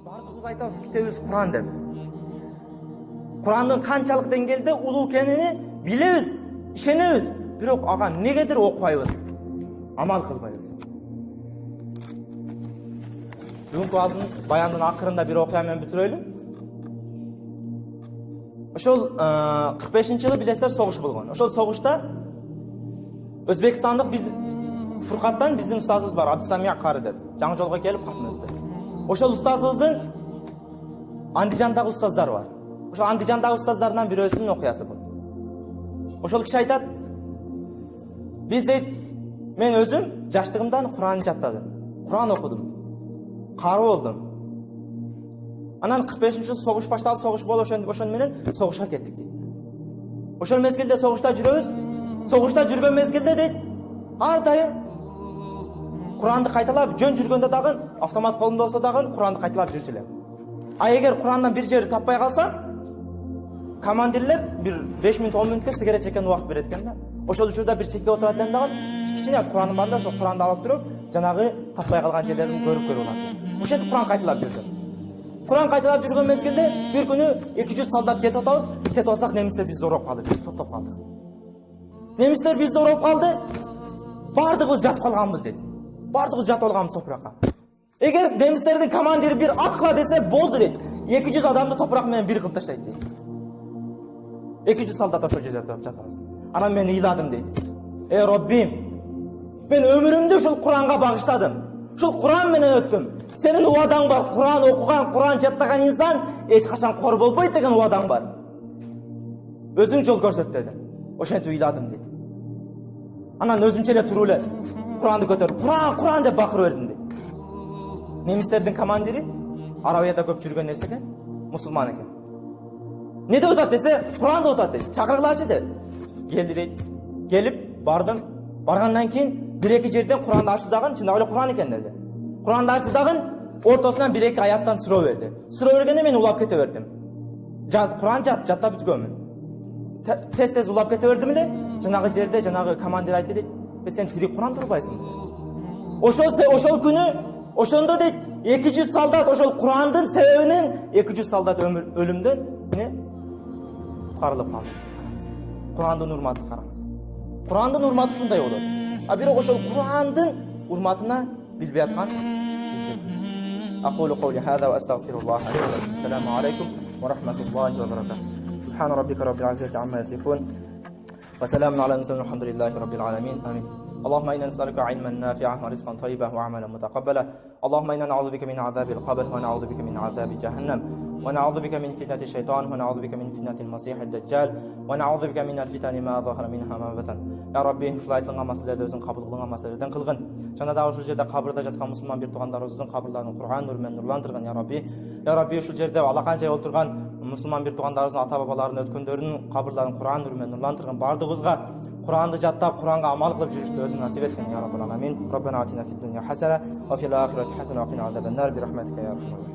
Бардығыз айтабыз китебиз Куран деп. Курандын канчалык деңгээлде улуу экенин билебиз, ишенебиз. Бирок ага негедир окубайбыз, амал кылбайбыз. Бүгүнкү баяндын акырында бир окуя менен бүтүрөлү. Ошол 45-жылы билесиздер согуш болгон. Ошол согушта Өзбекстандык биз Фуркаттан биздин устазыбыз бар, Абдусамия Кары деп. Жаңы жолго келип катым өттү. Ошол устазыбыздын Андижандагы устаздар бар. Ошол Андижандагы устаздардан бирөөсүнүн окуясы бул. Ошол киши айтат, биз дейт, мен өзүм жаштыгымдан Куранды жаттадым. Куран окудум. Кары болдум. Анан 45-жылы согуш башталды, согуш болуп ошон менен согушка кеттик дейт. Ошол мезгилде согушта жүрөбүз. Согушта жүргөн мезгилде дейт, ар дайым Куранды кайталап, жөн жүргөндө дагы, автомат колумда болсо дагы Куранды кайталап жүрчү элем. А эгер Курандан бир жери таппай калсам, командирлер бир 5 мүнөт 10 мүнөткө сигарет чеккен убакыт берет экен да. Ошол учурда бир чекке отурат элем дагы, кичине Кураным бар да, ошол Куранды алып туруп, жанагы таппай калган жерлерин көрүп алат. Ошентип Куран кайталап жүрдүм. Куран кайталап жүргөн мезгилде бир күнү 200 солдат кетип атабыз, кетип алсак немистер бизди ороп калды, биз топтоп калдык. Немистер бизди ороп калды, бардыгыбыз жатып калганбыз дейт. Бардыгыбыз жатып алганбыз топуракка. Эгер немистердин командири бир ат кыла десе болду дейт. 200 адамды топурак менен бир кылып таштайт дейт. 200 солдат ошол жерде жатабыз. Анан мен ыйладым дейт. Роббим, мен өмүрүмдү ушул Куранга багыштадым. Ушул Куран менен өттүм. Сенин убадаң бар, Куран окуган, Куран жаттаган инсан эч качан кор болбойт деген убадаң бар. Өзүң жол көрсөт дедим. Ошентип ыйладым дейт. Анан өзүмчө эле туруп эле Куранды көтөрүп, Куран деп бакырып бердим дейт. Немистердин командири Арабияда көп жүргөн нерсе экен, мусулман экен. Не деп атат десе, Куранды атат дейт. Чакыргылачы дейт. Келди дейт. Келип бардым. Баргандан кийин бир-эки жерден Куранды ачты дагы, чындап эле Куран экен деди. Куранды ачты дагы ортосунан бир-эки аяттан суроо берди. Суроо бергенде мен улап кете бердим. Куран жаттап бүткөнмүн. Тез улап кете бердим эле. Жанагы жерде жанагы командир айтты дейт. Сен тирик Куран турбайсың. Ошол күнү ошондо дейт 200 солдат ошол Курандын себебинен 200 солдат өлүмдөн куткарылып калды. Курандын урматы караңыз. Курандын урматы ушундай болот. А бирок ошол Курандын урматына билбей аткан биздер. Aqulu qawli hada wa astaghfirullah. Assalamu alaykum wa rahmatullahi wa barakatuh. Subhana rabbika rabbil izzati amma yasifun. Wa salamun ala mursalin walhamdulillahi rabbil alamin. Amin. اللهم إنا نسألك علما نافعا ورزقا طيبا وعملا متقبلا. اللهم إنا نعوذ بك من عذاب القبر ونعوذ بك من عذاب جهنم ونعوذ بك من فتنة الشيطان ونعوذ بك من فتنة المسيح الدجال ونعوذ بك من الفتن ما ظهر منها ما بطن. يا ربي ушул айтылган маселелерди өзүң кабыл кылган маселелерден кылгын. Жана дагы ушул жерде кабырда жаткан мусулман бир туугандарыбыздын кабырларын Кур'ан нуру менен нурландыргын я Рабби. Я Рабби ушул жерде алаканча отурган мусулман бир туугандарыбыздын ата бабаларынын өткөндөрүнүн кабырларын Кур'ан нуру менен нурландыргын. Бардыгыбызга Куранды жаттап, Куранга амал кылып жүрүштү өзүң насип эткин я Раббал аламин. Раббана атина фид дунья хасана ва фил ахирати хасана ва кина азабан нар би рахматика я архамар.